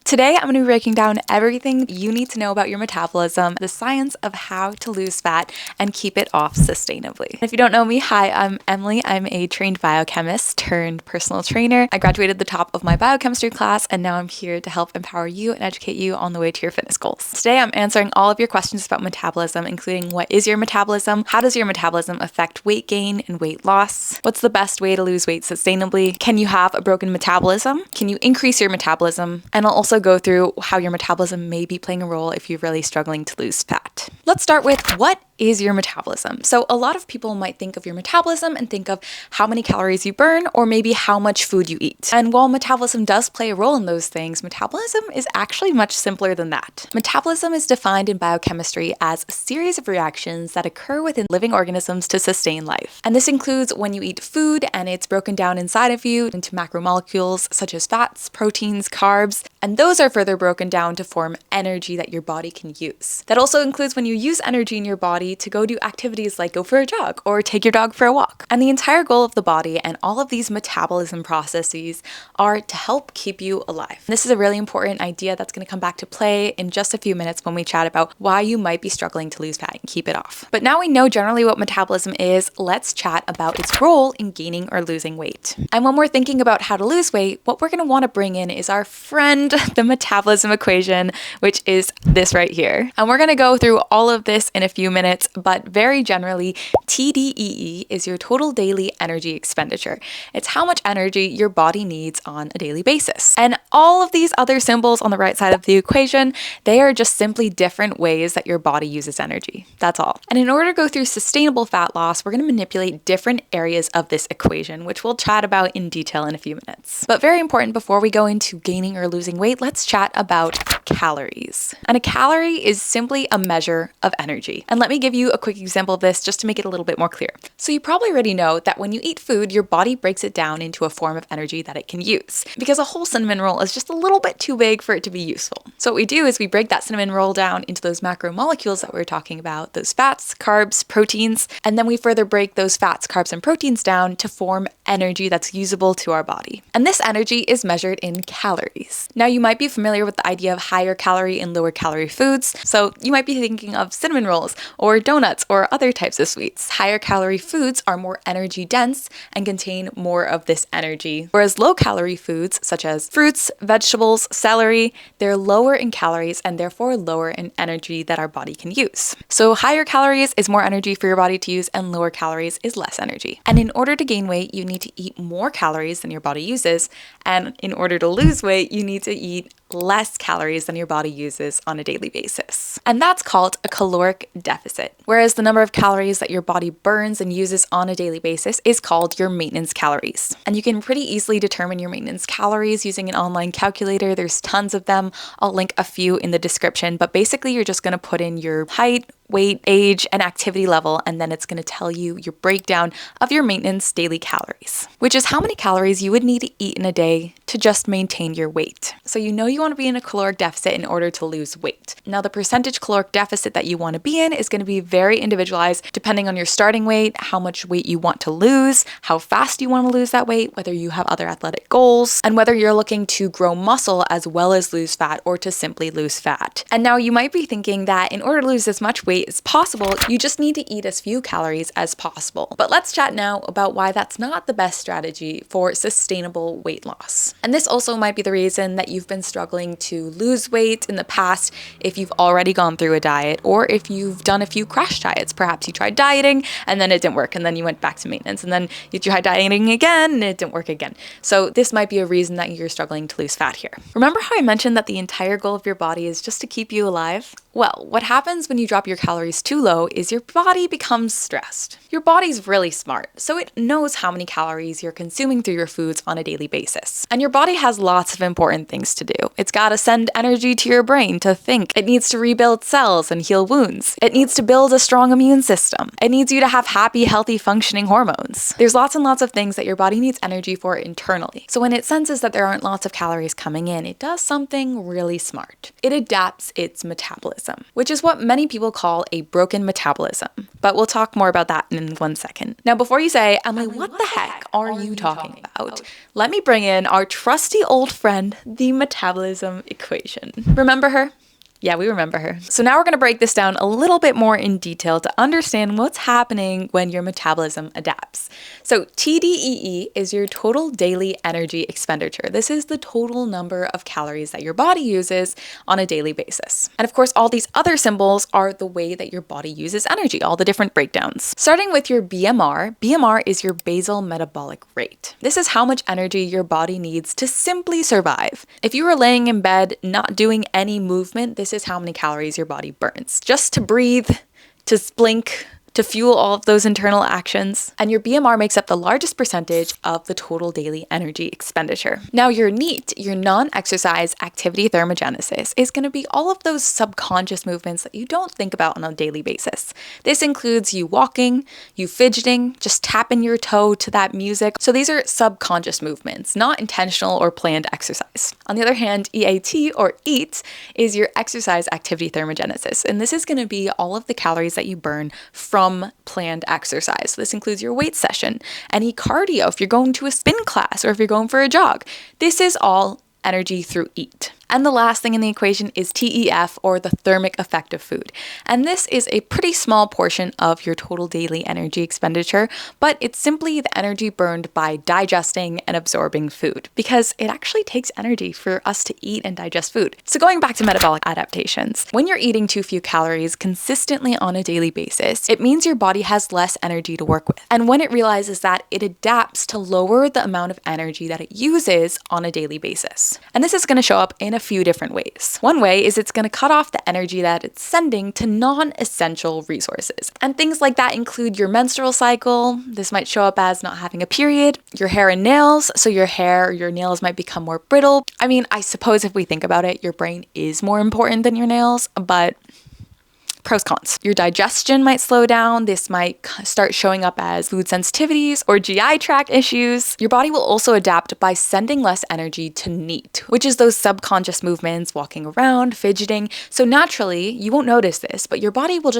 Today, I'm going to be breaking down everything you need to know about your metabolism, the science of how to lose fat and keep it off sustainably. If you don't know me, hi, I'm Emily. I'm a trained biochemist turned personal trainer. I graduated the top of my biochemistry class, and now I'm here to help empower you and educate you on the way to your fitness goals. Today, I'm answering all of your questions about metabolism, including what is your metabolism, how does your metabolism affect weight gain and weight loss, what's the best way to lose weight sustainably, can you have a broken metabolism, can you increase your metabolism, and I'll also go through how your metabolism may be playing a role if you're really struggling to lose fat. Let's start with what is your metabolism? So a lot of people might think of your metabolism and think of how many calories you burn or maybe how much food you eat. And while metabolism does play a role in those things, metabolism is actually much simpler than that. Metabolism is defined in biochemistry as a series of reactions that occur within living organisms to sustain life. And this includes when you eat food and it's broken down inside of you into macromolecules such as fats, proteins, carbs, and those are further broken down to form energy that your body can use. That also includes when you use energy in your body to go do activities like go for a jog or take your dog for a walk. And the entire goal of the body and all of these metabolism processes are to help keep you alive. This is a really important idea that's going to come back to play in just a few minutes when we chat about why you might be struggling to lose fat and keep it off. But now we know generally what metabolism is, let's chat about its role in gaining or losing weight. And when we're thinking about how to lose weight, what we're going to want to bring in is our friend, the metabolism equation, which is this right here. And we're going to go through all of this in a few minutes, but very generally, TDEE is your total daily energy expenditure. It's how much energy your body needs on a daily basis. And all of these other symbols on the right side of the equation, they are just simply different ways that your body uses energy. That's all. And in order to go through sustainable fat loss, we're going to manipulate different areas of this equation, which we'll chat about in detail in a few minutes. But very important, before we go into gaining or losing weight, let's chat about calories. And a calorie is simply a measure of energy. And let me give you a quick example of this just to make it a little bit more clear. So you probably already know that when you eat food, your body breaks it down into a form of energy that it can use, because a whole cinnamon roll is just a little bit too big for it to be useful. So what we do is we break that cinnamon roll down into those macromolecules that we were talking about, those fats, carbs, proteins, and then we further break those fats, carbs, and proteins down to form energy that's usable to our body. And this energy is measured in calories. Now you might be familiar with the idea of higher calorie and lower calorie foods. So you might be thinking of cinnamon rolls or donuts or other types of sweets. Higher calorie foods are more energy dense and contain more of this energy, whereas low calorie foods such as fruits, vegetables, celery, they're lower in calories and therefore lower in energy that our body can use. So higher calories is more energy for your body to use and lower calories is less energy. And in order to gain weight, you need to eat more calories than your body uses. And in order to lose weight, you need to eat less calories than your body uses on a daily basis. And that's called a caloric deficit. Whereas the number of calories that your body burns and uses on a daily basis is called your maintenance calories. And you can pretty easily determine your maintenance calories using an online calculator. There's tons of them. I'll link a few in the description, but basically you're just going to put in your height, weight, age, and activity level, and then it's going to tell you your breakdown of your maintenance daily calories, which is how many calories you would need to eat in a day to just maintain your weight. So you know you want to be in a caloric deficit in order to lose weight. Now the percentage caloric deficit that you want to be in is going to be very individualized depending on your starting weight, how much weight you want to lose, how fast you want to lose that weight, whether you have other athletic goals, and whether you're looking to grow muscle as well as lose fat or to simply lose fat. And now you might be thinking that in order to lose as much weight as possible, you just need to eat as few calories as possible. But let's chat now about why that's not the best strategy for sustainable weight loss. And this also might be the reason that you've been struggling to lose weight in the past if you've already gone through a diet or if you've done a few crash diets. Perhaps you tried dieting and then it didn't work and then you went back to maintenance and then you tried dieting again and it didn't work again. So this might be a reason that you're struggling to lose fat here. Remember how I mentioned that the entire goal of your body is just to keep you alive? Well, what happens when you drop your calories too low is your body becomes stressed. Your body's really smart, so it knows how many calories you're consuming through your foods on a daily basis. And your body has lots of important things to do. It's got to send energy to your brain to think. It needs to rebuild cells and heal wounds. It needs to build a strong immune system. It needs you to have happy, healthy, functioning hormones. There's lots and lots of things that your body needs energy for internally. So when it senses that there aren't lots of calories coming in, it does something really smart. It adapts its metabolism. metabolism, which is what many people call a broken metabolism. But we'll talk more about that in 1 second. Now, before you say, Emily, what the heck are you talking about? Let me bring in our trusty old friend, the metabolism equation. Remember her? Yeah, we remember her. So now we're going to break this down a little bit more in detail to understand what's happening when your metabolism adapts. So TDEE is your total daily energy expenditure. This is the total number of calories that your body uses on a daily basis. And of course, all these other symbols are the way that your body uses energy, all the different breakdowns. Starting with your BMR, BMR is your basal metabolic rate. This is how much energy your body needs to simply survive. If you were laying in bed, not doing any movement, this is how many calories your body burns. Just to breathe, to blink, to fuel all of those internal actions. And your BMR makes up the largest percentage of the total daily energy expenditure. Now your NEAT, your non-exercise activity thermogenesis, is going to be all of those subconscious movements that you don't think about on a daily basis. This includes you walking, you fidgeting, just tapping your toe to that music. So these are subconscious movements, not intentional or planned exercise. On the other hand, EAT or EAT is your exercise activity thermogenesis. And this is going to be all of the calories that you burn from planned exercise. This includes your weight session, any cardio, if you're going to a spin class or if you're going for a jog. This is all energy through EAT. And the last thing in the equation is TEF, or the thermic effect of food. And this is a pretty small portion of your total daily energy expenditure, but it's simply the energy burned by digesting and absorbing food, because it actually takes energy for us to eat and digest food. So going back to metabolic adaptations, when you're eating too few calories consistently on a daily basis, it means your body has less energy to work with. And when it realizes that, it adapts to lower the amount of energy that it uses on a daily basis. And this is going to show up in a few different ways. One way is it's going to cut off the energy that it's sending to non-essential resources. And things like that include your menstrual cycle. This might show up as not having a period, your hair and nails. So your hair or your nails might become more brittle. I mean, I suppose if we think about it, your brain is more important than your nails, but pros, cons. Your digestion might slow down. This might start showing up as food sensitivities or GI tract issues. Your body will also adapt by sending less energy to NEAT, which is those subconscious movements, walking around, fidgeting. So naturally, you won't notice this, but your body will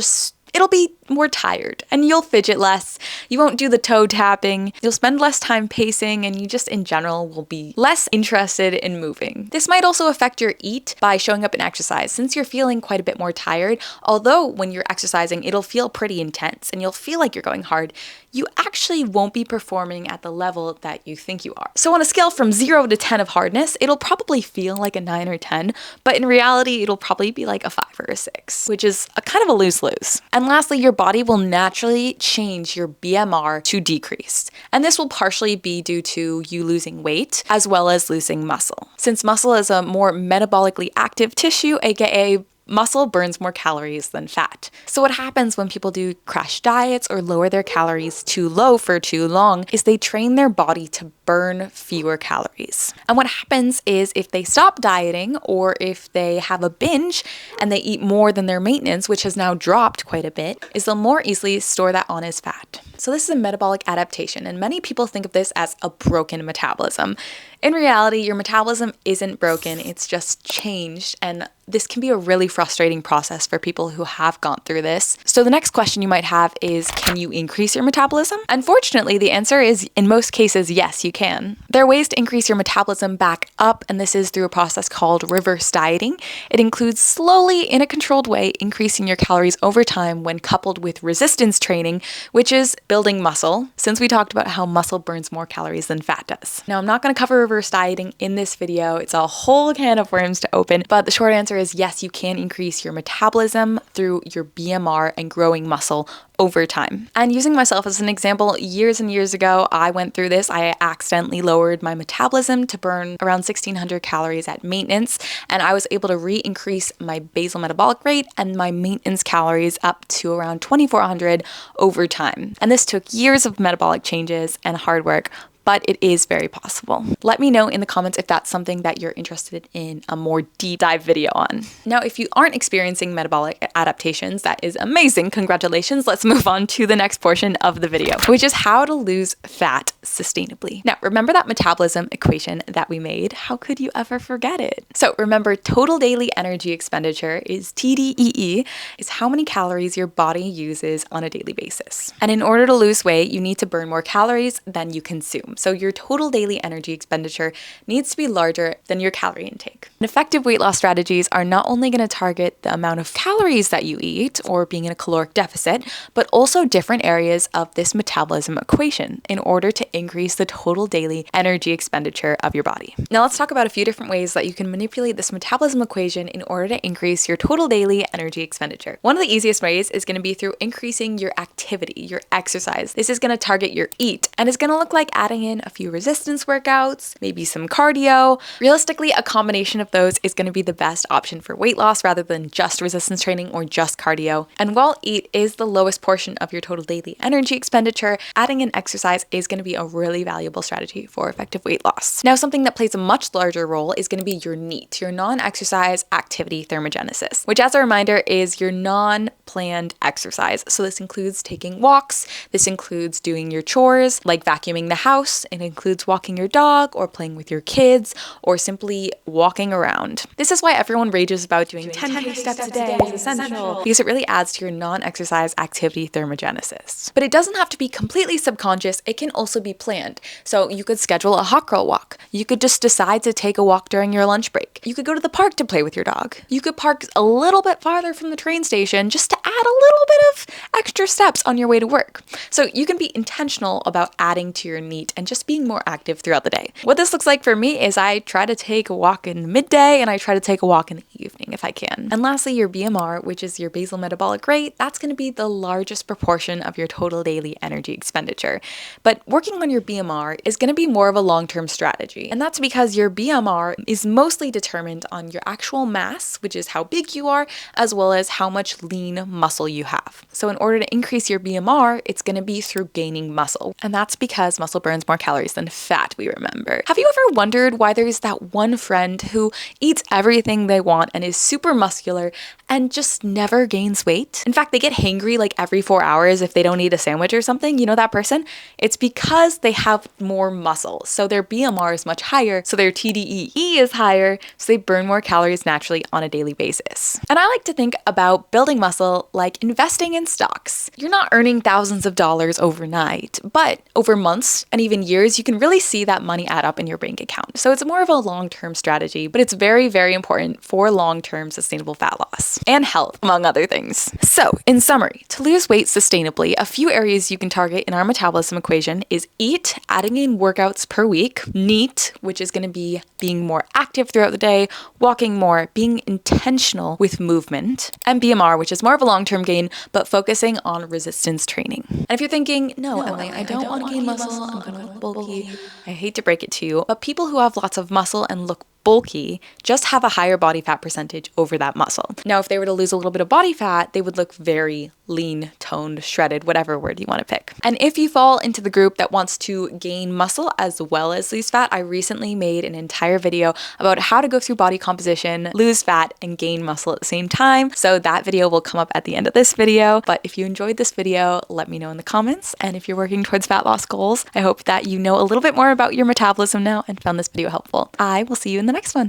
it'll be more tired and you'll fidget less. You won't do the toe tapping. You'll spend less time pacing and you just in general will be less interested in moving. This might also affect your EAT by showing up in exercise, since you're feeling quite a bit more tired. Although when you're exercising, it'll feel pretty intense and you'll feel like you're going hard, you actually won't be performing at the level that you think you are. So on a scale from 0 to 10 of hardness, it'll probably feel like a 9 or 10, but in reality, it'll probably be like a 5 or a 6, which is a kind of a lose-lose. And lastly, your body will naturally change your BMR to decrease. And this will partially be due to you losing weight as well as losing muscle. Since muscle is a more metabolically active tissue, aka muscle burns more calories than fat. So what happens when people do crash diets or lower their calories too low for too long is they train their body to burn fewer calories. And what happens is if they stop dieting or if they have a binge and they eat more than their maintenance, which has now dropped quite a bit, is they'll more easily store that on as fat. So this is a metabolic adaptation, and many people think of this as a broken metabolism. In reality, your metabolism isn't broken, it's just changed, and this can be a really frustrating process for people who have gone through this. So the next question you might have is, can you increase your metabolism? Unfortunately, the answer is in most cases, yes, you can. There are ways to increase your metabolism back up, and this is through a process called reverse dieting. It includes slowly, in a controlled way, increasing your calories over time when coupled with resistance training, which is building muscle, since we talked about how muscle burns more calories than fat does. Now, I'm not going to cover reverse dieting in this video. It's a whole can of worms to open, but the short answer is yes, you can increase your metabolism through your BMR and growing muscle over time. And using myself as an example, years and years ago, I went through this. I accidentally lowered my metabolism to burn around 1,600 calories at maintenance, and I was able to re-increase my basal metabolic rate and my maintenance calories up to around 2,400 over time. And this took years of metabolic changes and hard work, but it is very possible. Let me know in the comments if that's something that you're interested in a more deep dive video on. Now, if you aren't experiencing metabolic adaptations, that is amazing. Congratulations. Let's move on to the next portion of the video, which is how to lose fat sustainably. Now, remember that metabolism equation that we made? How could you ever forget it? So remember, total daily energy expenditure is TDEE, is how many calories your body uses on a daily basis. And in order to lose weight, you need to burn more calories than you consume. So your total daily energy expenditure needs to be larger than your calorie intake. And effective weight loss strategies are not only going to target the amount of calories that you eat or being in a caloric deficit, but also different areas of this metabolism equation in order to increase the total daily energy expenditure of your body. Now let's talk about a few different ways that you can manipulate this metabolism equation in order to increase your total daily energy expenditure. One of the easiest ways is going to be through increasing your activity, your exercise. This is going to target your eat, and it's going to look like adding in a few resistance workouts, maybe some cardio. Realistically, a combination of those is going to be the best option for weight loss rather than just resistance training or just cardio. And while eat is the lowest portion of your total daily energy expenditure, adding in exercise is going to be a really valuable strategy for effective weight loss. Now, something that plays a much larger role is going to be your NEAT, your non-exercise activity thermogenesis, which as a reminder is your non-planned exercise. So this includes taking walks, this includes doing your chores like vacuuming the house, it includes walking your dog or playing with your kids or simply walking around. This is why everyone rages about doing 10K steps a day is essential, because it really adds to your non-exercise activity thermogenesis. But it doesn't have to be completely subconscious, it can also be planned. So you could schedule a hot girl walk. You could just decide to take a walk during your lunch break. You could go to the park to play with your dog. You could park a little bit farther from the train station just to add a little bit of extra steps on your way to work. So you can be intentional about adding to your NEAT and just being more active throughout the day. What this looks like for me is I try to take a walk in midday and I try to take a walk in the evening if I can. And lastly, your BMR, which is your basal metabolic rate, that's going to be the largest proportion of your total daily energy expenditure. But working on your BMR is going to be more of a long-term strategy. And that's because your BMR is mostly determined on your actual mass, which is how big you are, as well as how much lean muscle you have. So in order to increase your BMR, it's going to be through gaining muscle. And that's because muscle burns more calories than fat, we remember. Have you ever wondered why there's that one friend who eats everything they want and is super muscular and just never gains weight? In fact, they get hangry like every 4 hours if they don't eat a sandwich or something. You know that person? It's because they have more muscle. So their BMR is much higher, so their TDEE is higher, so they burn more calories naturally on a daily basis. And I like to think about building muscle like investing in stocks. You're not earning thousands of dollars overnight, but over months and even years, you can really see that money add up in your bank account. So it's more of a long-term strategy, but it's very, very important for long-term sustainable fat loss and health, among other things. So in summary, to lose weight sustainably, a few areas you can target in our metabolism equation is eat, adding in workouts per week, NEAT, which is going to be being more active throughout the day, walking more, being intentional with movement, and BMR, which is more of a long-term gain, but focusing on resistance training. And if you're thinking, no, Emily, I don't want to gain muscle, I'm going to look bulky, I hate to break it to you, but people who have lots of muscle and look bulky just have a higher body fat percentage over that muscle. Now, if they were to lose a little bit of body fat, they would look very lean, toned, shredded, whatever word you want to pick. And if you fall into the group that wants to gain muscle as well as lose fat, I recently made an entire video about how to go through body composition, lose fat, and gain muscle at the same time. So that video will come up at the end of this video. But if you enjoyed this video, let me know in the comments. And if you're working towards fat loss goals, I hope that you know a little bit more about your metabolism now and found this video helpful. I will see you in the next one.